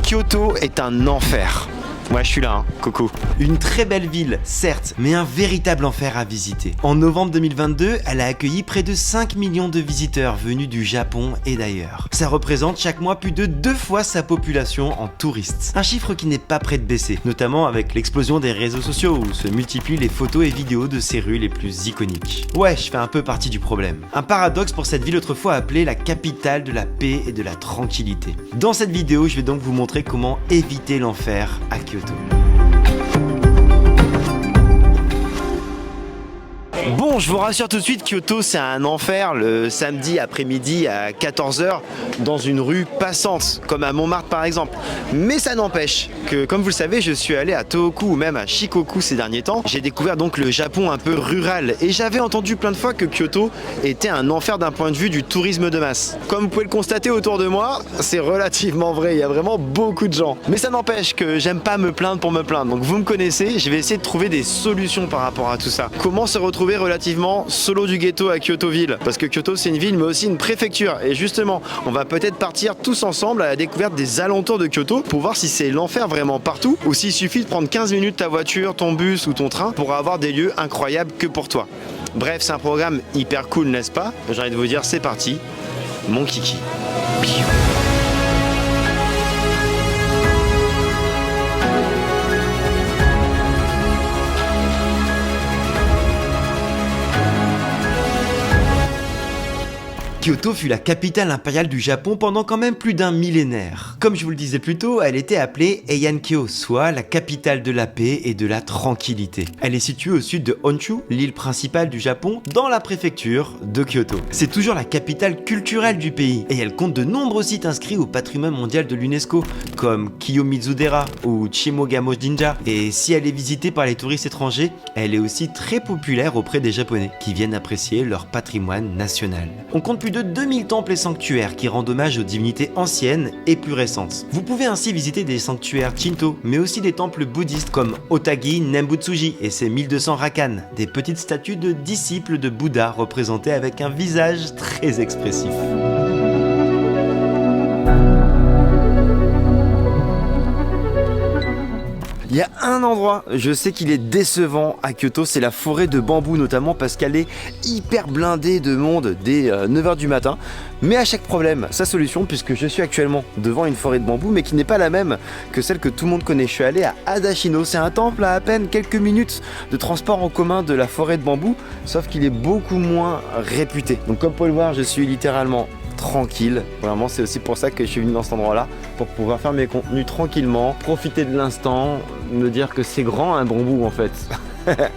Kyoto est un enfer. Ouais, je suis là, coucou. Une très belle ville, certes, mais un véritable enfer à visiter. En novembre 2022, elle a accueilli près de 5 millions de visiteurs venus du Japon et d'ailleurs. Ça représente chaque mois plus de 2 fois sa population en touristes. Un chiffre qui n'est pas prêt de baisser, notamment avec l'explosion des réseaux sociaux où se multiplient les photos et vidéos de ces rues les plus iconiques. Ouais, je fais un peu partie du problème. Un paradoxe pour cette ville autrefois appelée la capitale de la paix et de la tranquillité. Dans cette vidéo, je vais donc vous montrer comment éviter l'enfer à Kyoto. Bon, je vous rassure tout de suite, Kyoto c'est un enfer le samedi après-midi à 14h dans une rue passante, comme à Montmartre par exemple. Mais ça n'empêche que, comme vous le savez, je suis allé à Tohoku ou même à Shikoku ces derniers temps. J'ai découvert donc le Japon un peu rural et j'avais entendu plein de fois que Kyoto était un enfer d'un point de vue du tourisme de masse. Comme vous pouvez le constater autour de moi, c'est relativement vrai, il y a vraiment beaucoup de gens. Mais ça n'empêche que j'aime pas me plaindre pour me plaindre, donc vous me connaissez, je vais essayer de trouver des solutions par rapport à tout ça. Comment se retrouver relativement solo du ghetto à Kyoto ville, parce que Kyoto c'est une ville mais aussi une préfecture et justement on va peut-être partir tous ensemble à la découverte des alentours de Kyoto pour voir si c'est l'enfer vraiment partout ou s'il suffit de prendre 15 minutes ta voiture, ton bus ou ton train pour avoir des lieux incroyables que pour toi. Bref, c'est un programme hyper cool, n'est-ce pas? J'ai envie de vous dire c'est parti, mon kiki. Kyoto fut la capitale impériale du Japon pendant quand même plus d'un millénaire. Comme je vous le disais plus tôt, elle était appelée Heian-kyo, soit la capitale de la paix et de la tranquillité. Elle est située au sud de Honshu, l'île principale du Japon, dans la préfecture de Kyoto. C'est toujours la capitale culturelle du pays et elle compte de nombreux sites inscrits au patrimoine mondial de l'UNESCO, comme Kiyomizu-dera ou Chimogamo Jinja. Et si elle est visitée par les touristes étrangers, elle est aussi très populaire auprès des Japonais, qui viennent apprécier leur patrimoine national. On compte plus de 2000 temples et sanctuaires qui rendent hommage aux divinités anciennes et plus récentes. Vous pouvez ainsi visiter des sanctuaires Shinto, mais aussi des temples bouddhistes comme Otagi Nembutsuji et ses 1200 rakan, des petites statues de disciples de Bouddha représentées avec un visage très expressif. Il y a un endroit, je sais qu'il est décevant à Kyoto, c'est la forêt de bambou notamment parce qu'elle est hyper blindée de monde dès 9h du matin. Mais à chaque problème, sa solution, puisque je suis actuellement devant une forêt de bambou mais qui n'est pas la même que celle que tout le monde connaît. Je suis allé à Adashino, c'est un temple à peine quelques minutes de transport en commun de la forêt de bambou, sauf qu'il est beaucoup moins réputé. Donc comme vous pouvez le voir, je suis littéralement tranquille. Vraiment, c'est aussi pour ça que je suis venu dans cet endroit-là, pour pouvoir faire mes contenus tranquillement, profiter de l'instant, me dire que c'est grand un bambou en fait.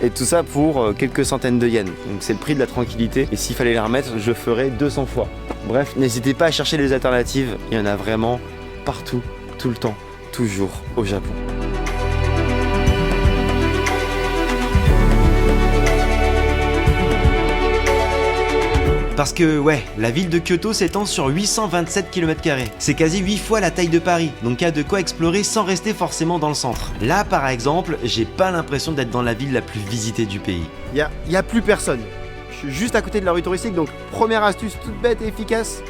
Et tout ça pour quelques centaines de yens. Donc c'est le prix de la tranquillité. Et s'il fallait les remettre, je ferais 200 fois. Bref, n'hésitez pas à chercher les alternatives. Il y en a vraiment partout, tout le temps, toujours au Japon. Parce que ouais, la ville de Kyoto s'étend sur 827 km². C'est quasi 8 fois la taille de Paris, donc il y a de quoi explorer sans rester forcément dans le centre. Là par exemple, j'ai pas l'impression d'être dans la ville la plus visitée du pays. Il y a plus personne. Je suis juste à côté de la rue touristique, donc première astuce toute bête et efficace,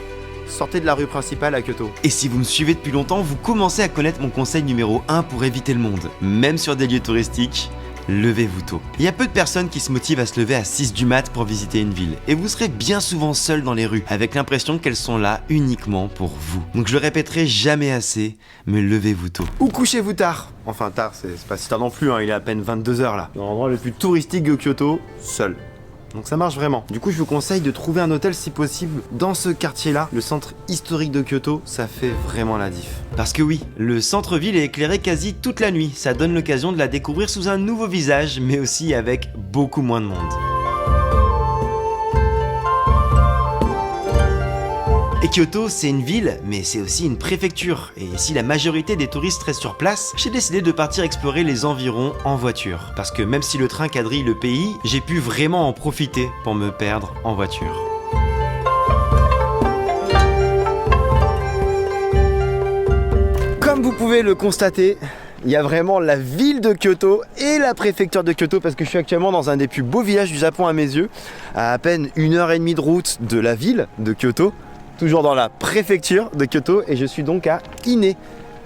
sortez de la rue principale à Kyoto. Et si vous me suivez depuis longtemps, vous commencez à connaître mon conseil numéro 1 pour éviter le monde. Même sur des lieux touristiques, levez-vous tôt. Il y a peu de personnes qui se motivent à se lever à 6 du mat pour visiter une ville. Et vous serez bien souvent seul dans les rues, avec l'impression qu'elles sont là uniquement pour vous. Donc je le répéterai jamais assez, mais levez-vous tôt. Ou couchez-vous tard. Enfin tard, c'est pas si tard non plus, hein, il est à peine 22h là. Dans l'endroit le plus touristique de Kyoto, seul. Donc ça marche vraiment. Du coup, je vous conseille de trouver un hôtel si possible dans ce quartier-là. Le centre historique de Kyoto, ça fait vraiment la diff. Parce que oui, le centre-ville est éclairé quasi toute la nuit. Ça donne l'occasion de la découvrir sous un nouveau visage, mais aussi avec beaucoup moins de monde. Et Kyoto, c'est une ville, mais c'est aussi une préfecture. Et si la majorité des touristes restent sur place, j'ai décidé de partir explorer les environs en voiture. Parce que même si le train quadrille le pays, j'ai pu vraiment en profiter pour me perdre en voiture. Comme vous pouvez le constater, il y a vraiment la ville de Kyoto et la préfecture de Kyoto parce que je suis actuellement dans un des plus beaux villages du Japon à mes yeux, à peine 1h30 de route de la ville de Kyoto. Toujours dans la préfecture de Kyoto et je suis donc à Ine.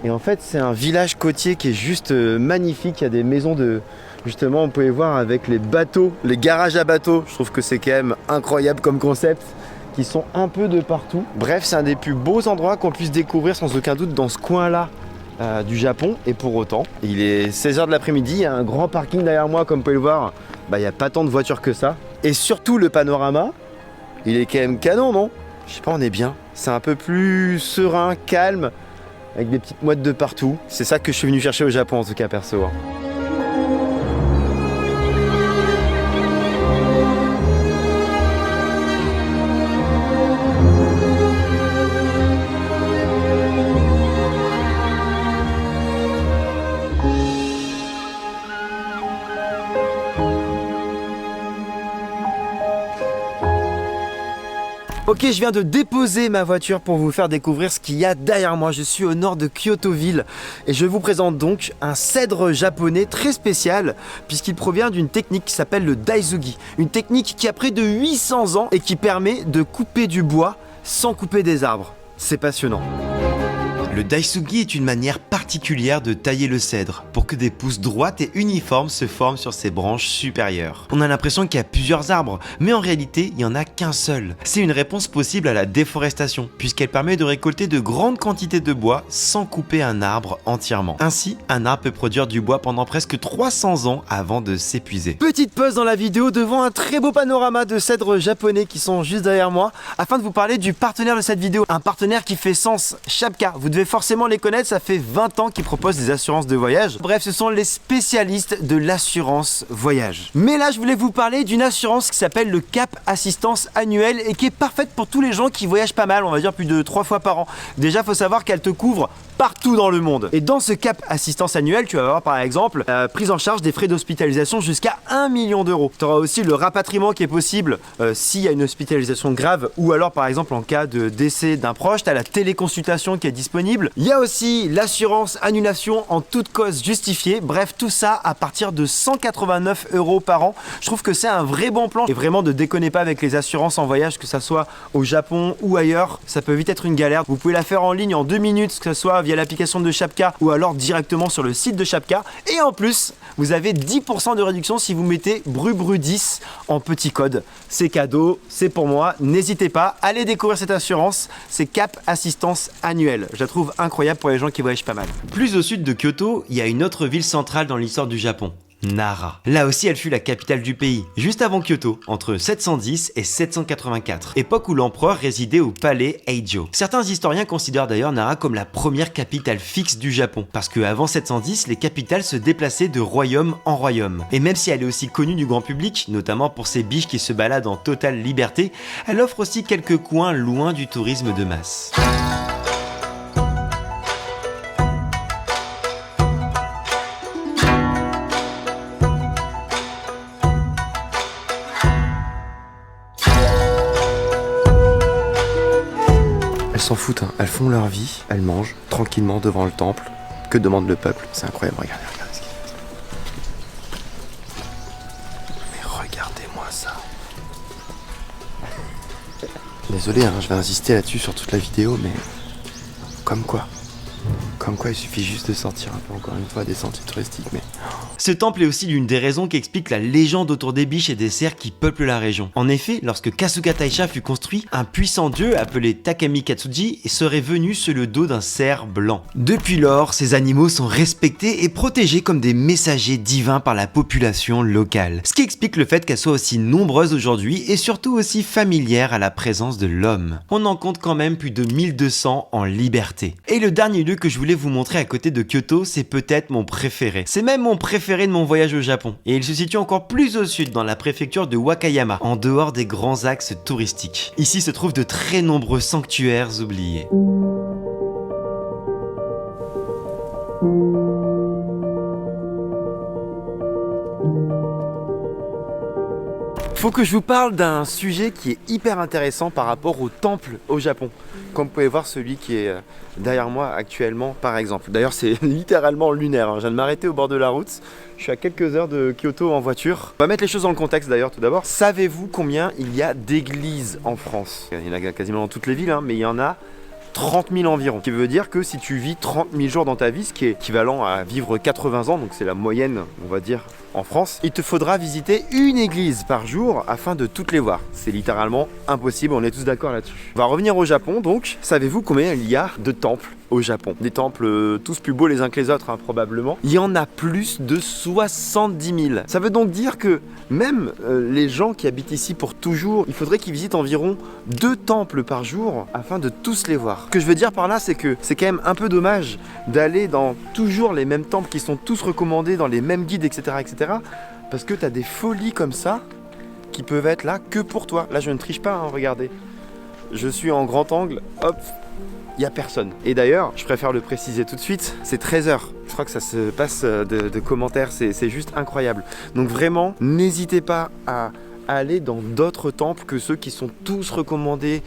Et en fait, c'est un village côtier qui est juste magnifique. Il y a des maisons de... Justement, on peut les voir avec les bateaux, les garages à bateaux. Je trouve que c'est quand même incroyable comme concept, qui sont un peu de partout. Bref, c'est un des plus beaux endroits qu'on puisse découvrir sans aucun doute dans ce coin-là du Japon. Et pour autant, il est 16h de l'après-midi, il y a un grand parking derrière moi, comme vous pouvez le voir. Il n'y a pas tant de voitures que ça. Et surtout, le panorama, il est quand même canon, non? Je sais pas, on est bien. C'est un peu plus serein, calme, avec des petites mouettes de partout. C'est ça que je suis venu chercher au Japon, en tout cas, perso. Ok, je viens de déposer ma voiture pour vous faire découvrir ce qu'il y a derrière moi. Je suis au nord de Kyoto ville et je vous présente donc un cèdre japonais très spécial puisqu'il provient d'une technique qui s'appelle le Daizugi. Une technique qui a près de 800 ans et qui permet de couper du bois sans couper des arbres. C'est passionnant. Le Daisugi est une manière particulière de tailler le cèdre pour que des pousses droites et uniformes se forment sur ses branches supérieures. On a l'impression qu'il y a plusieurs arbres, mais en réalité, il n'y en a qu'un seul. C'est une réponse possible à la déforestation, puisqu'elle permet de récolter de grandes quantités de bois sans couper un arbre entièrement. Ainsi, un arbre peut produire du bois pendant presque 300 ans avant de s'épuiser. Petite pause dans la vidéo devant un très beau panorama de cèdres japonais qui sont juste derrière moi, afin de vous parler du partenaire de cette vidéo. Un partenaire qui fait sens, Shapka. Vous devez forcément les connaître, ça fait 20 ans qu'ils proposent des assurances de voyage. Bref, ce sont les spécialistes de l'assurance voyage. Mais là, je voulais vous parler d'une assurance qui s'appelle le Cap Assistance Annuelle et qui est parfaite pour tous les gens qui voyagent pas mal, on va dire plus de 3 fois par an. Déjà, il faut savoir qu'elle te couvre partout dans le monde. Et dans ce Cap Assistance Annuelle, tu vas avoir par exemple prise en charge des frais d'hospitalisation jusqu'à 1 million d'euros. Tu auras aussi le rapatriement qui est possible s'il y a une hospitalisation grave ou alors par exemple en cas de décès d'un proche. Tu as la téléconsultation qui est disponible. Il y a aussi l'assurance annulation en toute cause justifiée. Bref, tout ça à partir de 189 € par an. Je trouve que c'est un vrai bon plan. Et vraiment, ne déconnez pas avec les assurances en voyage, que ça soit au Japon ou ailleurs. Ça peut vite être une galère. Vous pouvez la faire en ligne en 2 minutes, que ce soit via l'application de Shapka ou alors directement sur le site de Shapka. Et en plus, vous avez 10% de réduction si vous mettez BRUBRU10 en petit code. C'est cadeau, c'est pour moi. N'hésitez pas, allez découvrir cette assurance. C'est Cap Assistance Annuelle. Je la trouve incroyable pour les gens qui voyagent pas mal. Plus au sud de Kyoto, il y a une autre ville centrale dans l'histoire du Japon. Nara. Là aussi, elle fut la capitale du pays, juste avant Kyoto, entre 710 et 784, époque où l'empereur résidait au palais Heijo. Certains historiens considèrent d'ailleurs Nara comme la première capitale fixe du Japon, parce qu'avant 710, les capitales se déplaçaient de royaume en royaume. Et même si elle est aussi connue du grand public, notamment pour ses biches qui se baladent en totale liberté, elle offre aussi quelques coins loin du tourisme de masse. Elles s'en foutent, hein. Elles font leur vie, elles mangent tranquillement devant le temple. Que demande le peuple? C'est incroyable, regardez ce qu'il fait. Mais regardez-moi ça. Désolé, hein, je vais insister là-dessus sur toute la vidéo, mais comme quoi, il suffit juste de sortir un peu encore une fois des sentiers touristiques, mais... Ce temple est aussi l'une des raisons qui explique la légende autour des biches et des cerfs qui peuplent la région. En effet, lorsque Kasuga Taisha fut construit, un puissant dieu appelé Takami Katsuji serait venu sur le dos d'un cerf blanc. Depuis lors, ces animaux sont respectés et protégés comme des messagers divins par la population locale. Ce qui explique le fait qu'elles soient aussi nombreuses aujourd'hui et surtout aussi familières à la présence de l'homme. On en compte quand même plus de 1200 en liberté. Et le dernier lieu que je voulais vous montrer à côté de Kyoto, c'est peut-être mon préféré. C'est même mon préféré de mon voyage au Japon. Et il se situe encore plus au sud, dans la préfecture de Wakayama, en dehors des grands axes touristiques. Ici se trouvent de très nombreux sanctuaires oubliés. Faut que je vous parle d'un sujet qui est hyper intéressant par rapport aux temples au Japon. Comme vous pouvez voir, celui qui est derrière moi actuellement, par exemple. D'ailleurs, c'est littéralement lunaire, hein. Je viens de m'arrêter au bord de la route. Je suis à quelques heures de Kyoto en voiture. On va mettre les choses dans le contexte d'ailleurs tout d'abord. Savez-vous combien il y a d'églises en France? Il y en a quasiment dans toutes les villes, hein, mais il y en a 30 000 environ. Ce qui veut dire que si tu vis 30 000 jours dans ta vie, ce qui est équivalent à vivre 80 ans, donc c'est la moyenne, on va dire, en France, il te faudra visiter une église par jour afin de toutes les voir. C'est littéralement impossible, on est tous d'accord là-dessus. On va revenir au Japon donc. Savez-vous combien il y a de temples au Japon? Des temples tous plus beaux les uns que les autres, hein, probablement. Il y en a plus de 70 000. Ça veut donc dire que même les gens qui habitent ici pour toujours, il faudrait qu'ils visitent environ 2 temples par jour afin de tous les voir. Ce que je veux dire par là, c'est que c'est quand même un peu dommage d'aller dans toujours les mêmes temples qui sont tous recommandés dans les mêmes guides, etc. etc. parce que tu as des folies comme ça qui peuvent être là que pour toi. Là, je ne triche pas, hein, regardez. Je suis en grand angle, hop, il n'y a personne. Et d'ailleurs, je préfère le préciser tout de suite, c'est 13h. Je crois que ça se passe de commentaires, c'est juste incroyable. Donc vraiment, n'hésitez pas à aller dans d'autres temples que ceux qui sont tous recommandés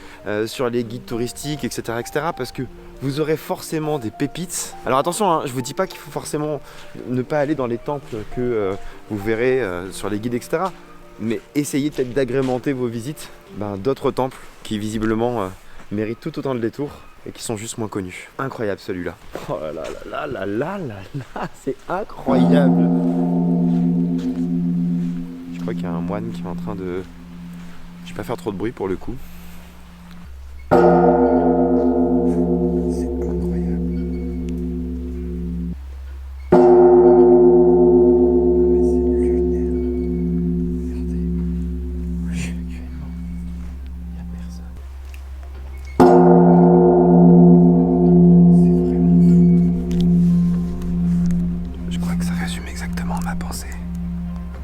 sur les guides touristiques, etc., etc. parce que vous aurez forcément des pépites. Alors attention, hein, je vous dis pas qu'il faut forcément ne pas aller dans les temples que vous verrez sur les guides, etc. Mais essayez peut-être d'agrémenter vos visites d'autres temples qui visiblement méritent tout autant de détour et qui sont juste moins connus. Incroyable celui-là. Oh là là là là là là là, c'est incroyable. Je crois qu'il y a un moine qui est en train de... Je vais pas faire trop de bruit pour le coup.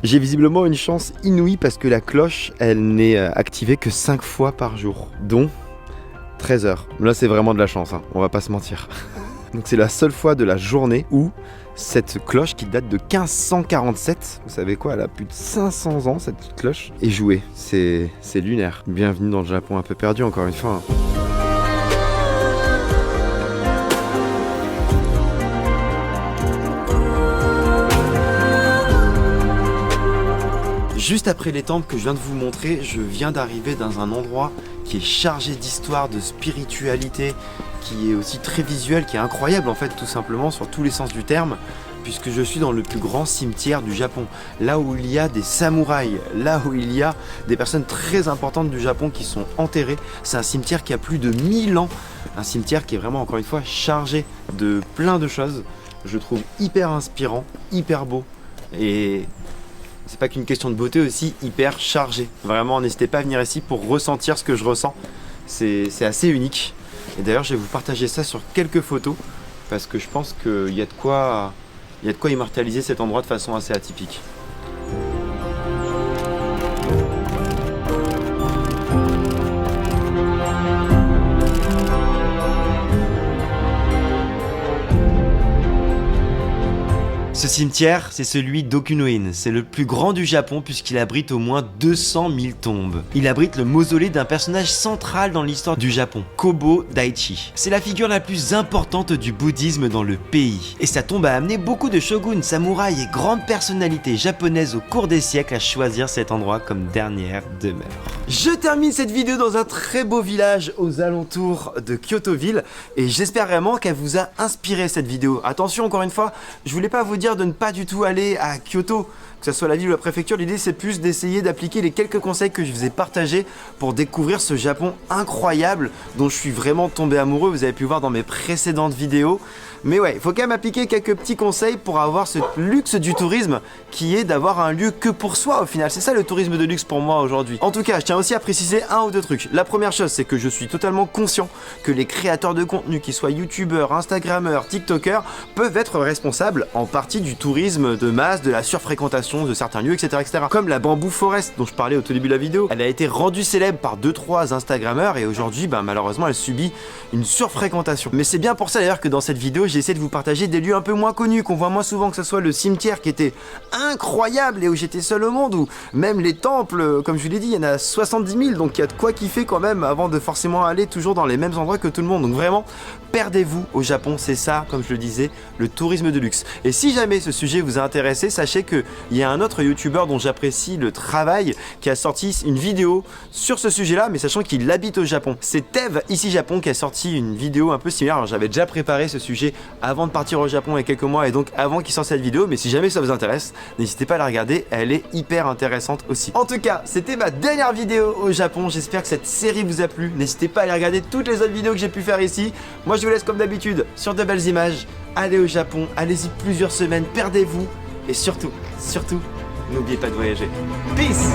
J'ai visiblement une chance inouïe parce que la cloche, elle n'est activée que 5 fois par jour, dont 13 heures. Là, c'est vraiment de la chance, hein, on va pas se mentir. Donc c'est la seule fois de la journée où cette cloche qui date de 1547, vous savez quoi, elle a plus de 500 ans cette petite cloche, est jouée. C'est lunaire. Bienvenue dans le Japon un peu perdu encore une fois. Hein. Juste après les temples que je viens de vous montrer, je viens d'arriver dans un endroit qui est chargé d'histoire, de spiritualité, qui est aussi très visuel, qui est incroyable en fait tout simplement sur tous les sens du terme, puisque je suis dans le plus grand cimetière du Japon, là où il y a des samouraïs, là où il y a des personnes très importantes du Japon qui sont enterrées. C'est un cimetière qui a plus de 1000 ans, un cimetière qui est vraiment encore une fois chargé de plein de choses. Je trouve hyper inspirant, hyper beau et... c'est pas qu'une question de beauté aussi, hyper chargé. Vraiment, n'hésitez pas à venir ici pour ressentir ce que je ressens. C'est assez unique. Et d'ailleurs, je vais vous partager ça sur quelques photos parce que je pense qu'il y a de quoi immortaliser cet endroit de façon assez atypique. Ce cimetière, c'est celui d'Okunoin. C'est le plus grand du Japon puisqu'il abrite au moins 200 000 tombes. Il abrite le mausolée d'un personnage central dans l'histoire du Japon, Kobo Daichi. C'est la figure la plus importante du bouddhisme dans le pays. Et sa tombe a amené beaucoup de shoguns, samouraïs et grandes personnalités japonaises au cours des siècles à choisir cet endroit comme dernière demeure. Je termine cette vidéo dans un très beau village aux alentours de Kyoto ville et j'espère vraiment qu'elle vous a inspiré cette vidéo. Attention encore une fois, je voulais pas vous dire de ne pas du tout aller à Kyoto, que ce soit la ville ou la préfecture. L'idée c'est plus d'essayer d'appliquer les quelques conseils que je vous ai partagés pour découvrir ce Japon incroyable dont je suis vraiment tombé amoureux, vous avez pu voir dans mes précédentes vidéos. Mais ouais, il faut quand même appliquer quelques petits conseils pour avoir ce luxe du tourisme qui est d'avoir un lieu que pour soi au final. C'est ça le tourisme de luxe pour moi aujourd'hui. En tout cas, je tiens aussi à préciser un ou deux trucs. La première chose, c'est que je suis totalement conscient que les créateurs de contenu, qu'ils soient youtubeurs, instagrammeurs, tiktokers, peuvent être responsables en partie du tourisme de masse, de la surfréquentation de certains lieux, etc. etc. Comme la Bamboo Forest dont je parlais au tout début de la vidéo. Elle a été rendue célèbre par 2-3 instagrammeurs et aujourd'hui, malheureusement, elle subit une surfréquentation. Mais c'est bien pour ça d'ailleurs que dans cette vidéo, j'ai essayé de vous partager des lieux un peu moins connus, qu'on voit moins souvent, que ce soit le cimetière qui était incroyable et où j'étais seul au monde, ou même les temples, comme je vous l'ai dit, il y en a 70 000, donc il y a de quoi kiffer quand même avant de forcément aller toujours dans les mêmes endroits que tout le monde. Donc vraiment, perdez-vous au Japon, c'est ça, comme je le disais, le tourisme de luxe. Et si jamais ce sujet vous a intéressé, sachez qu'il y y a un autre youtubeur dont j'apprécie le travail qui a sorti une vidéo sur ce sujet-là, mais sachant qu'il habite au Japon. C'est Tev, ici Japon, qui a sorti une vidéo un peu similaire. Alors j'avais déjà préparé ce sujet avant de partir au Japon il y a quelques mois et donc avant qu'il sorte cette vidéo, mais si jamais ça vous intéresse, n'hésitez pas à la regarder, elle est hyper intéressante aussi. En tout cas, c'était ma dernière vidéo au Japon, j'espère que cette série vous a plu. N'hésitez pas à aller regarder toutes les autres vidéos que j'ai pu faire ici. Moi je vous laisse comme d'habitude sur de belles images. Allez au Japon, allez-y plusieurs semaines, perdez-vous et surtout, n'oubliez pas de voyager. Peace!